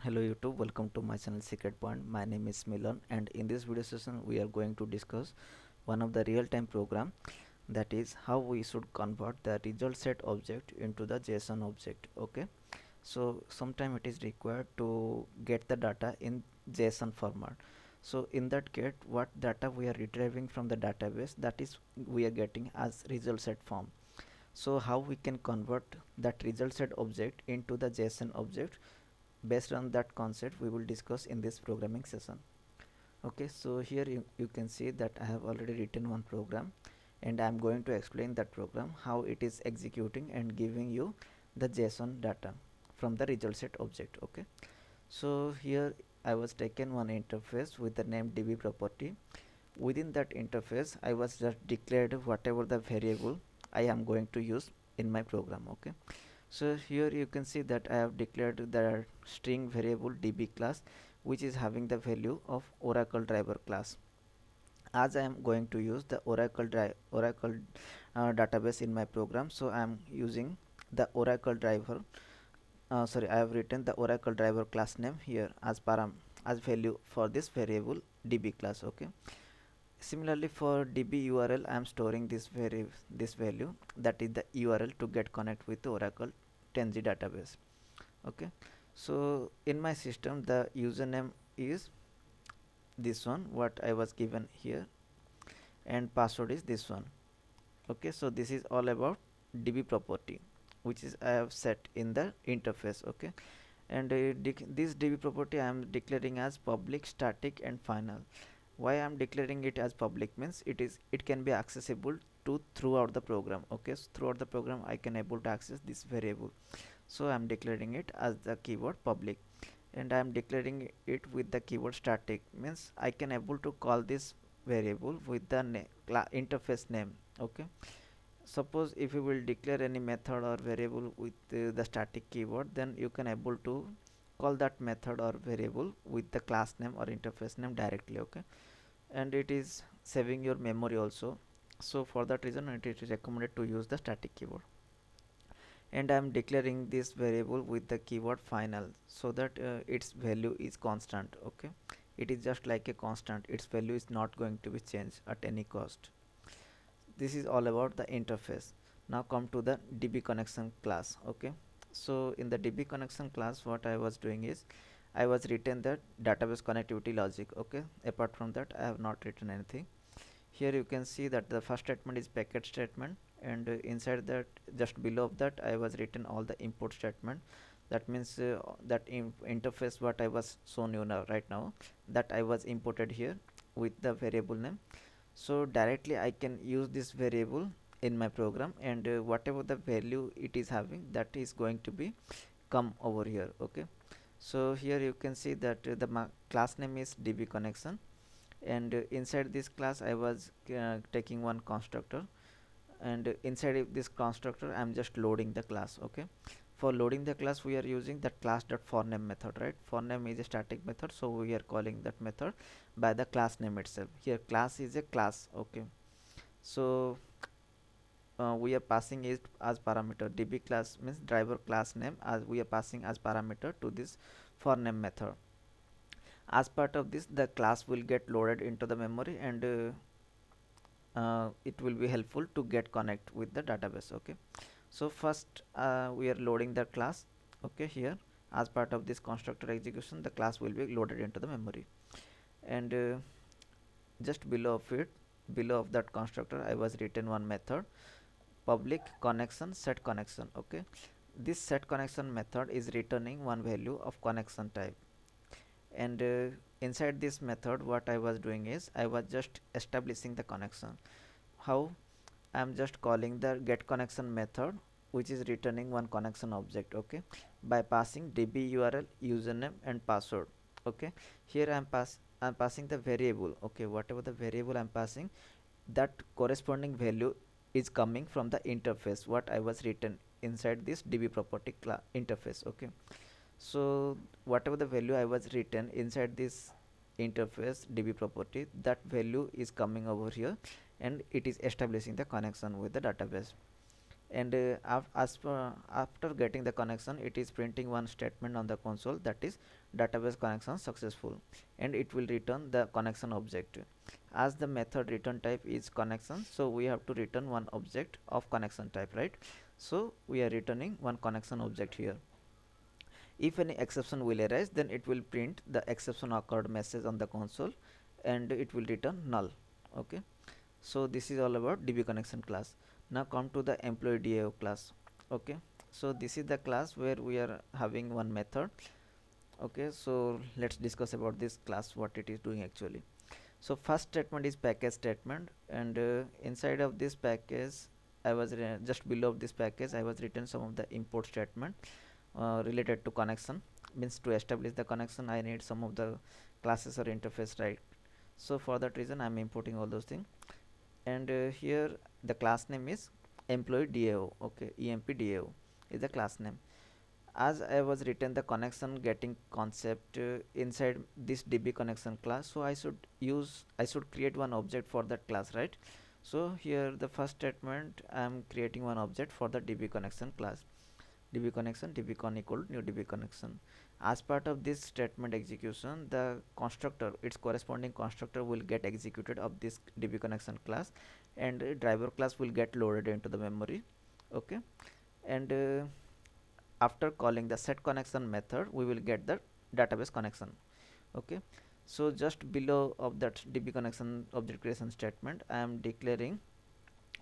Hello YouTube, welcome to my channel Secret Point. My name is Milan, and in this video session we are going to discuss one of the real-time program, that is how we should convert the result set object into the JSON object. Okay, so sometime it is required to get the data in JSON format. So in that case, what data we are retrieving from the database, that is we are getting as result set form. So how we can convert that result set object into the JSON object, based on that concept we will discuss in this programming session. Okay, so here you can see that I have already written one program, and I am going to explain that program, how it is executing and giving you the JSON data from the result set object. Okay, so here I was taken one interface with the name db property. Within that interface I was just declared whatever the variable I am going to use in my program. Okay, so here you can see that I have declared the string variable db class, which is having the value of oracle driver class. As I am going to use the oracle database in my program, so I am using the oracle driver. Sorry, I have written the oracle driver class name here as as value for this variable db class. Okay, similarly for db url I am storing this value, that is the url to get connect with the oracle 10g database. Okay, so in my system the username is this one what I was given here, and password is this one. Okay, so this is all about db property, which is I have set in the interface. Okay, and this db property I am declaring as public, static and final. Why I am declaring it as public means it can be accessible to throughout the program. Okay, so throughout the program I can able to access this variable, so I am declaring it as the keyword public, and I am declaring it with the keyword static means I can able to call this variable with the interface name. Okay, suppose if you will declare any method or variable with the static keyword, then you can able to call that method or variable with the class name or interface name directly. Okay, and it is saving your memory also, so for that reason it is recommended to use the static keyword. And I am declaring this variable with the keyword final, so that its value is constant. Okay, it is just like a constant, its value is not going to be changed at any cost. This is all about the interface. Now come to the db connection class. Okay, so in the db connection class what I was doing is I was written the database connectivity logic. Okay, apart from that I have not written anything. Here you can see that the first statement is packet statement, and inside that, just below that, I was written all the import statement. That means that interface what I was shown you now right now, that I was imported here with the variable name. So directly I can use this variable in my program, and whatever the value it is having, that is going to be come over here. Okay, so here you can see that the class name is db connection, and inside this class I was taking one constructor, and inside this constructor I am just loading the class. Okay, for loading the class we are using that class.forName method, right? ForName is a static method, so we are calling that method by the class name itself. Here class is a class. Okay, so we are passing it as parameter. db class means driver class name, as we are passing as parameter to this forName method. As part of this, the class will get loaded into the memory, and it will be helpful to get connect with the database. Okay, so first we are loading the class. Okay, here as part of this constructor execution the class will be loaded into the memory, and just below of it, below of that constructor I was written one method public connection set connection. Okay, this set connection method is returning one value of connection type, and inside this method what I was doing is I was just establishing the connection. How? I am just calling the get connection method, which is returning one connection object. Okay, by passing db url username and password. Okay, here I'm passing the variable. Okay, whatever the variable I'm passing, that corresponding value is coming from the interface what I was written inside this db property interface. Okay, so whatever the value I was written inside this interface db property, that value is coming over here, and it is establishing the connection with the database. and after getting the connection, it is printing one statement on the console, that is database connection successful, and it will return the connection object. As the method return type is connection, so we have to return one object of connection type, right? So we are returning one connection object here. If any exception will arise, then it will print the exception occurred message on the console, and it will return null. Okay, so this is all about DB connection class. Now come to the employee DAO class. Okay, so this is the class where we are having one method. Okay, so let's discuss about this class, what it is doing actually. So first statement is package statement, and inside of this package, I was just below this package I was written some of the import statement related to connection. Means to establish the connection I need some of the classes or interface, right? So for that reason I'm importing all those things. And here the class name is employee DAO. Okay, emp DAO is the class name. As I was written the connection getting concept inside this DB connection class, so I should create one object for that class, right? So here the first statement I am creating one object for the DB connection class. DB connection dbcon equal new DB connection. As part of this statement execution, the constructor, its corresponding constructor, will get executed of this DB connection class, and driver class will get loaded into the memory. Okay, and after calling the set connection method, we will get the database connection. Okay, so just below of that DB connection object creation statement, I am declaring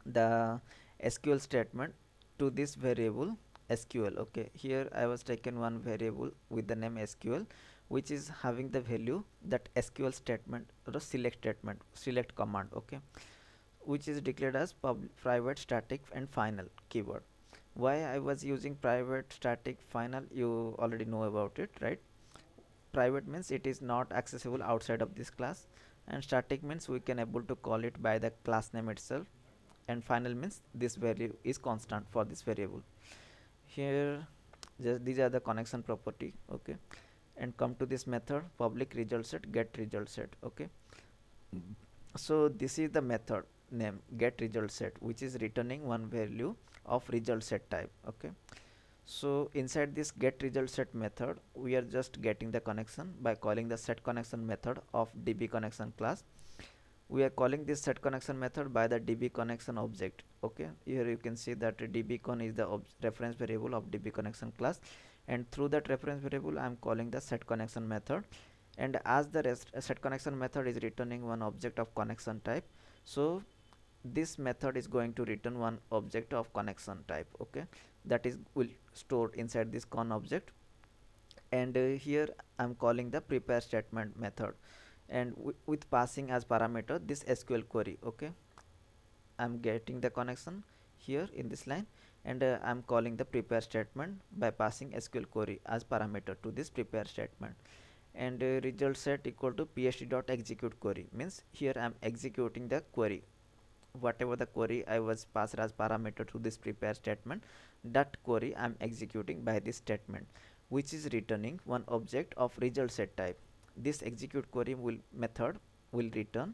the SQL statement to this variable SQL. Okay, here I was taken one variable with the name SQL, which is having the value that SQL statement or select statement, select command. Okay, which is declared as private, static and final keyword. Why I was using private, static, final, you already know about it, right? Private means it is not accessible outside of this class, and static means we can able to call it by the class name itself, and final means this value is constant for this variable. Here just these are the connection property. Okay, and come to this method public result set get result set. Okay, so this is the method name get result set, which is returning one value of result set type. Okay, so inside this get result set method, we are just getting the connection by calling the set connection method of DB connection class. We are calling this set connection method by the DB connection object. Okay, here you can see that dbcon is the reference variable of DB connection class, and through that reference variable I am calling the set connection method. And as the set connection method is returning one object of connection type, so this method is going to return one object of connection type. Okay, that is will store inside this con object. And here I'm calling the prepare statement method, and with passing as parameter this SQL query. Okay, I'm getting the connection here in this line, and I'm calling the prepare statement by passing SQL query as parameter to this prepare statement. And result set equal to pst dot execute query, means here I'm executing the query, whatever the query I was passed as parameter to this prepare statement, that query I'm executing by this statement, which is returning one object of result set type. This execute query will method will return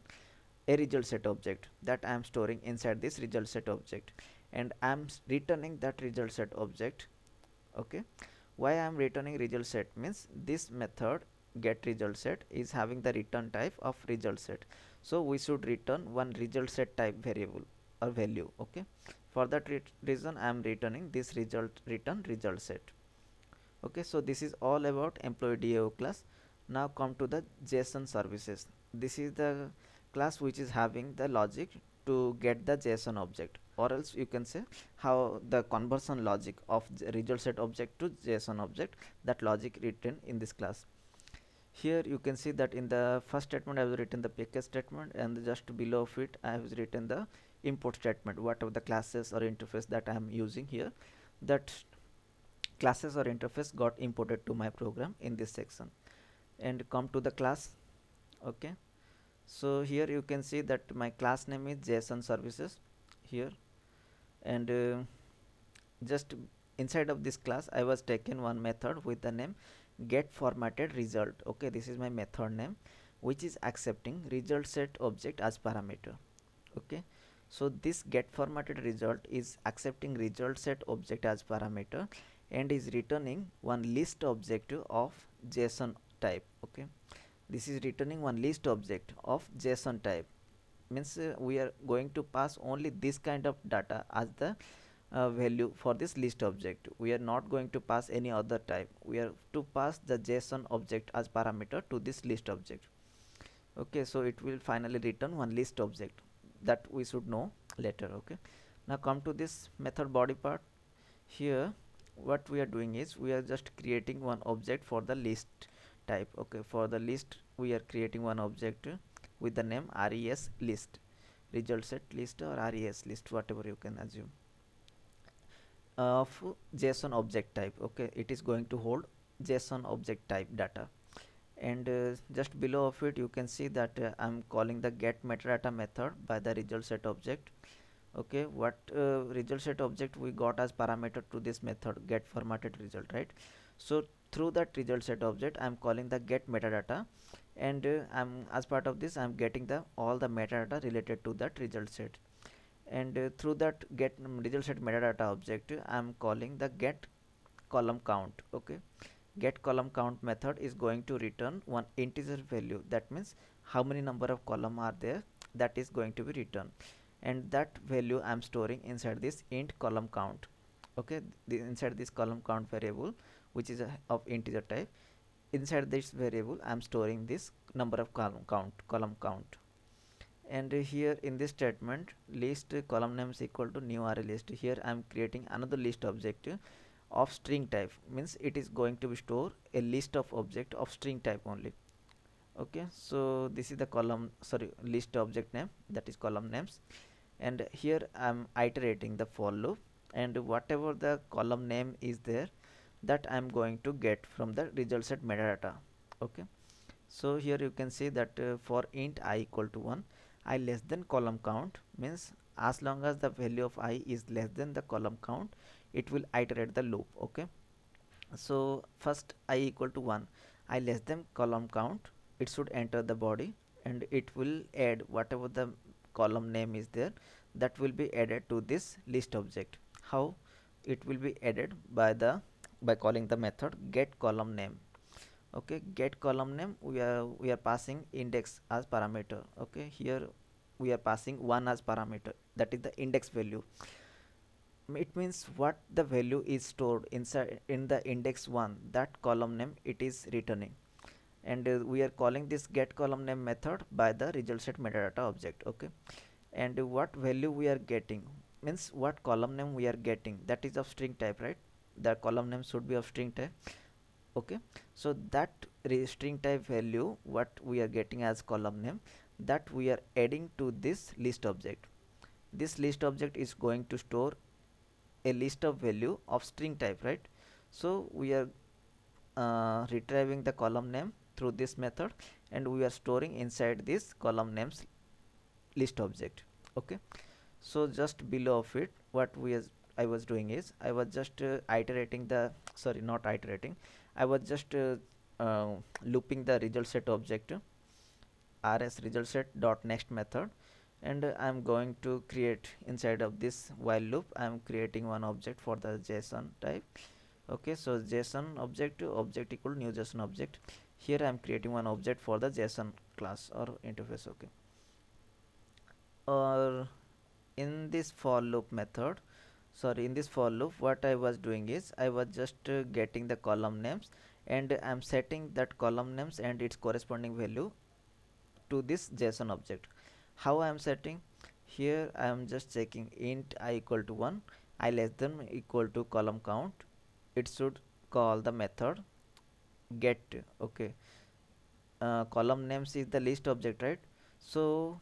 a result set object that I am storing inside this result set object, and I am returning that result set object. Okay, why I am returning result set means this method get result set is having the return type of result set, so we should return one result set type variable or value. Okay, for that reason I am returning this return result set. Okay, so this is all about employee DAO class. Now come to the JSON services. This is the class which is having the logic to get the JSON object, or else you can say how the conversion logic of the result set object to JSON object, that logic written in this class. Here you can see that in the first statement I have written the package statement, and just below of it I have written the import statement, whatever the classes or interface that I am using here, that classes or interface got imported to my program in this section. And come to the class. Okay, so here you can see that my class name is JSON services here, and just inside of this class I was taken one method with the name get formatted result. Okay, this is my method name, which is accepting result set object as parameter. Okay, So this get formatted result is accepting result set object as parameter and is returning one list object of JSON type. Okay, this is returning one list object of JSON type, means we are going to pass only this kind of data as the value for this list object. We are not going to pass any other type. We are to pass the JSON object as parameter to this list object. Okay, so it will finally return one list object, that we should know later. Okay, now come to this method body part. Here what we are doing is we are just creating one object for the list type. Okay, for the list we are creating one object with the name res list, result set list or res list, whatever you can assume, of JSON object type. Okay, it is going to hold JSON object type data, and just below of it you can see that I'm calling the get metadata method by the result set object. Okay, what result set object we got as parameter to this method get formatted result, right? So through that result set object I'm calling the get metadata, and I'm as part of this I'm getting the all the metadata related to that result set, and through that get result set metadata object I'm calling the get column count. Okay, get column count method is going to return one integer value, that means how many number of column are there, that is going to be returned, and that value I'm storing inside this int column count. Okay, inside this column count variable, which is of integer type, inside this variable I'm storing this number of column count. And here in this statement list column name is equal to new array list, here I'm creating another list object of string type, means it is going to be store a list of object of string type only. Okay, so this is the column, sorry, list object name, that is column names, and here I'm iterating the for loop, and whatever the column name is there, that I'm going to get from the result set metadata. Okay, so here you can see that for int I equal to 1, I less than column count, means as long as the value of I is less than the column count, it will iterate the loop. Okay, so first I equal to 1, I less than column count, it should enter the body, and it will add whatever the column name is there, that will be added to this list object. How it will be added? By calling the method get column name. Okay, get column name, we are passing index as parameter. Okay, here we are passing 1 as parameter, that is the index value. It means what the value is stored inside in the index 1, that column name it is returning, and we are calling this get column name method by the result set metadata object. Okay, and what value we are getting, means what column name we are getting, that is of string type, right? The column name should be of string type. Okay, so that string type value what we are getting as column name, that we are adding to this list object. This list object is going to store a list of value of string type, right? So we are retrieving the column name through this method, and we are storing inside this column names list object. Okay, so just below of it what I was doing is I was just iterating the, sorry, not iterating, I was just looping the result set object rs result set dot next method, and I'm going to create inside of this while loop I'm creating one object for the JSON type. Okay, so JSON object equal new JSON object, here I'm creating one object for the JSON class or interface. Okay, or in this for loop method, sorry, in this for loop what I was doing is I was just getting the column names, and I'm setting that column names and its corresponding value to this JSON object. How I am setting? Here I am just checking int I equal to 1, I less than equal to column count, it should call the method get. Okay, column names is the list object, right? So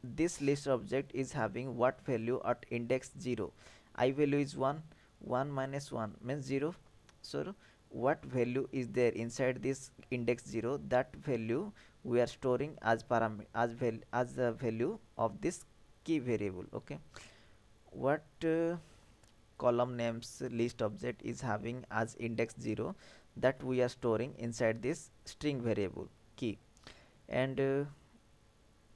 this list object is having what value at index 0, I value is 1, 1 minus 1 means 0. So what value is there inside this index 0, that value we are storing as as the value of this key variable. Okay, what column names list object is having as index 0, that we are storing inside this string variable key, and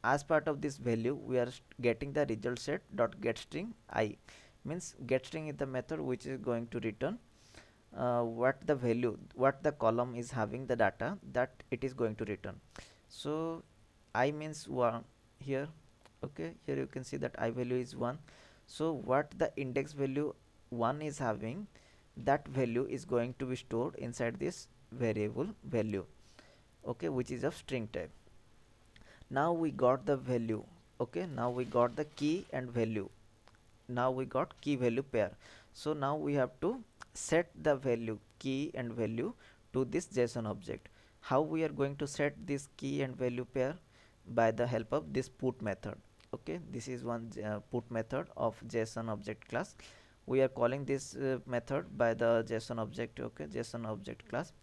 as part of this value we are getting the result set dot get string I, means get string is the method which is going to return what the value, what the column is having the data that it is going to return. So I means 1 here. Okay, here you can see that I value is 1. So what the index value 1 is having, that value is going to be stored inside this variable value, okay, which is of string type. Now we got the value. Okay, now we got the key and value. Now we got key value pair. So now we have to set the value key and value to this JSON object. How we are going to set this key and value pair? By the help of this put method. Okay, this is one put method of JSON object class. We are calling this method by the JSON object. Okay, JSON object class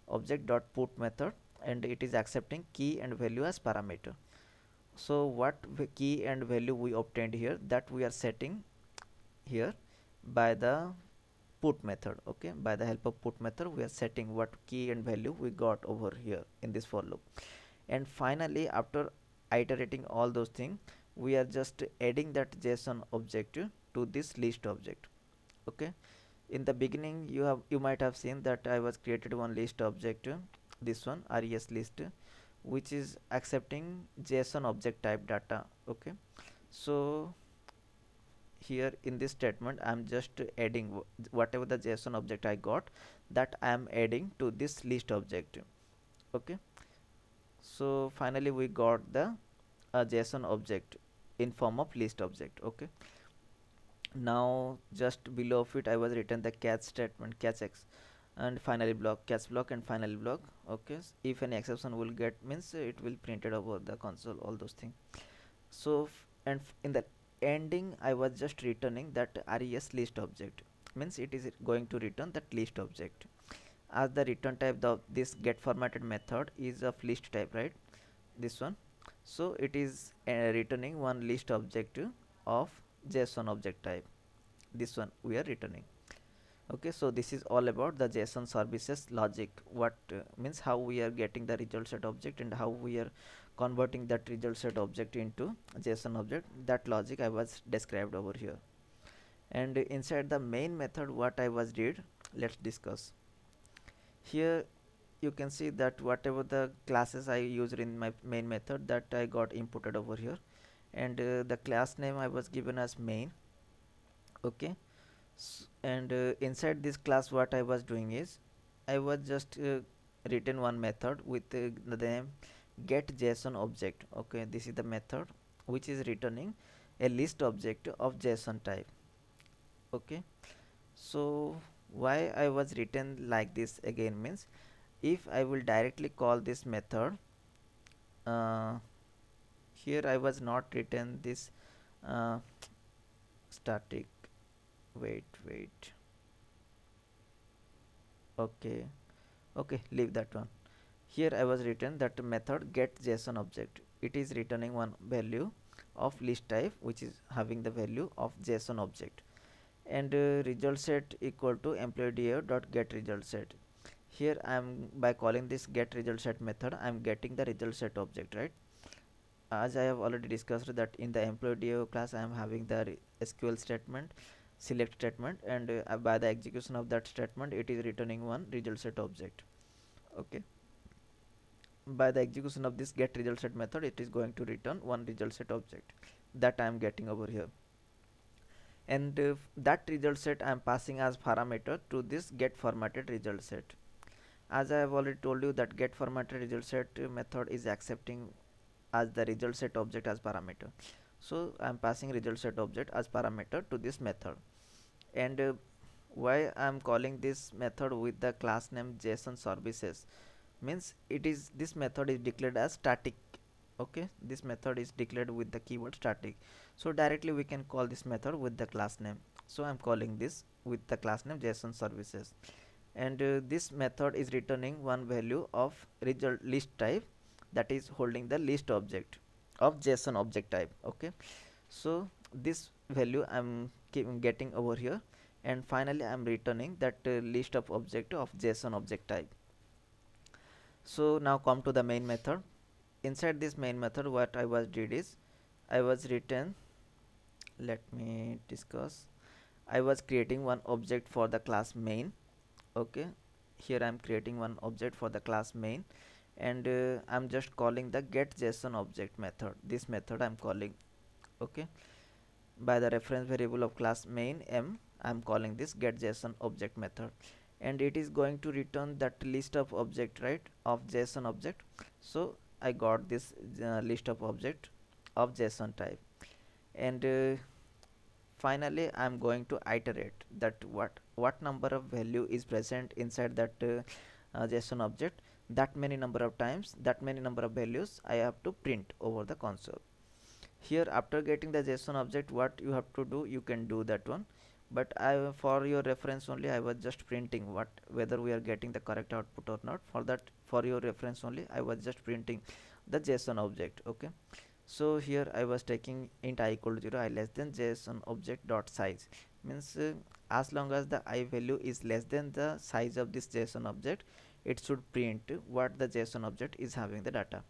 object dot put method, and it is accepting key and value as parameter. So what key and value we obtained here, that we are setting here by the put method. Okay, by the help of put method we are setting what key and value we got over here in this for loop. And finally, after iterating all those things, we are just adding that JSON object to this list object. Okay, in the beginning you might have seen that I was created one list object, this one res list, which is accepting JSON object type data. Okay, so here in this statement I am just adding whatever the JSON object I got, that I am adding to this list object. Okay, so finally we got the JSON object in form of list object. Okay, now just below of it I was written the catch statement, catch x and finally block, catch block and finally block. Okay, if any exception will get, means it will print it over the console, all those things. So and in the ending I was just returning that res list object, means it is going to return that list object. As the return type, this get formatted method is of list type, right, this one. So it is returning one list object of JSON object type, this one we are returning. Okay, so this is all about the JSON services logic, what means how we are getting the result set object and how we are converting that result set object into JSON object. That logic I was described over here. And inside the main method what I was did, let's discuss. Here you can see that whatever the classes I used in my main method, that I got inputted over here, and the class name I was given as main. Okay, and inside this class what I was doing is I was just written one method with the name get JSON object. Okay, this is the method which is returning a list object of JSON type. Okay, so why I was written like this again, means if I will directly call this method, here I was not written this static, wait, okay, leave that one. Here I was written that method get JSON object, it is returning one value of list type which is having the value of JSON object, and result set equal to employee DAO dot get result set. Here I am, by calling this get result set method, I am getting the result set object, right? As I have already discussed that in the employee DAO class I am having the SQL statement, select statement, and by the execution of that statement it is returning one result set object. Okay, by the execution of this get result set method it is going to return one result set object that I am getting over here, and that result set I am passing as parameter to this get formatted result set. As I have already told you that get formatted result set method is accepting as the result set object as parameter, so I am passing result set object as parameter to this method. And why I am calling this method with the class name JSON services, means it is, this method is declared as static. Okay, this method is declared with the keyword static, so directly we can call this method with the class name. So I am calling this with the class name JSON services, and this method is returning one value of result list type, that is holding the list object of JSON object type. Okay, so this value I am getting over here, and finally I am returning that list of object of JSON object type. So now come to the main method. inside this main method what I was did is I was written, let me discuss. I was creating one object for the class main. Okay, here I'm creating one object for the class main, and I'm just calling the get JSON object method. This method I'm calling. Okay, by the reference variable of class main m, I'm calling this get JSON object method, and it is going to return that list of object, right, of JSON object. So I got this list of object of JSON type, and finally I'm going to iterate that what number of value is present inside that JSON object. That many number of times, that many number of values I have to print over the console. Here after getting the JSON object, what you have to do, you can do that one, but I, for your reference only, I was just printing what, whether we are getting the correct output or not. For that, for your reference only, I was just printing the JSON object. Okay, so here I was taking int I equal to 0, I less than JSON object dot size, means as long as the I value is less than the size of this JSON object, it should print what the JSON object is having the data.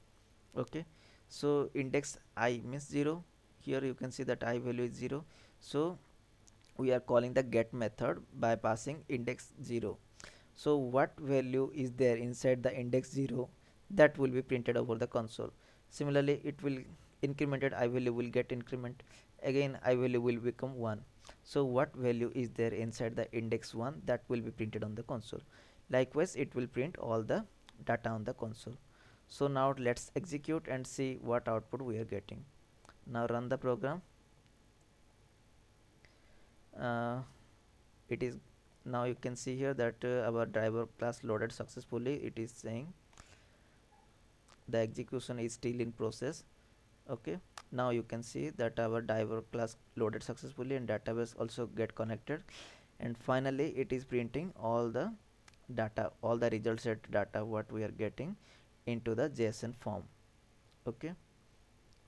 Okay, so index I means 0. Here you can see that I value is 0, so we are calling the get method by passing index 0. So what value is there inside the index 0, that will be printed over the console. Similarly, it will incremented I value will get increment, again I value will become 1. So what value is there inside the index 1, that will be printed on the console. Likewise, it will print all the data on the console. So now let's execute and see what output we are getting. Now run the program. It is, now you can see here that our driver class loaded successfully. It is saying the execution is still in process. Okay, now you can see that our driver class loaded successfully and database also get connected, and finally it is printing all the data, all the result set data what we are getting into the JSON form. Okay,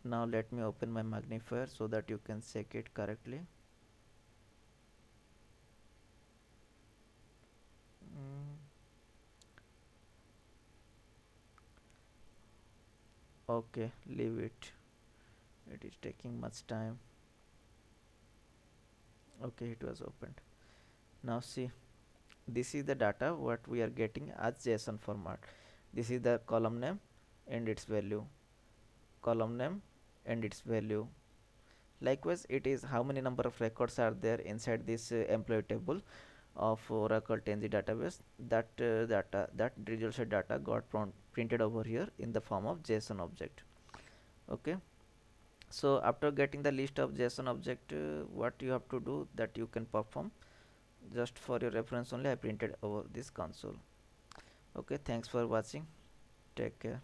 now let me open my magnifier so that you can check it correctly. Okay, leave it, it is taking much time. Okay, it was opened. Now see, this is the data what we are getting as JSON format. This is the column name and its value, column name and its value. Likewise, it is how many number of records are there inside this employee table of Oracle 10G database. That data, that result set data got printed over here in the form of JSON object. Okay, so after getting the list of JSON object, what you have to do, that you can perform. Just for your reference only, I printed over this console. Okay, thanks for watching, take care.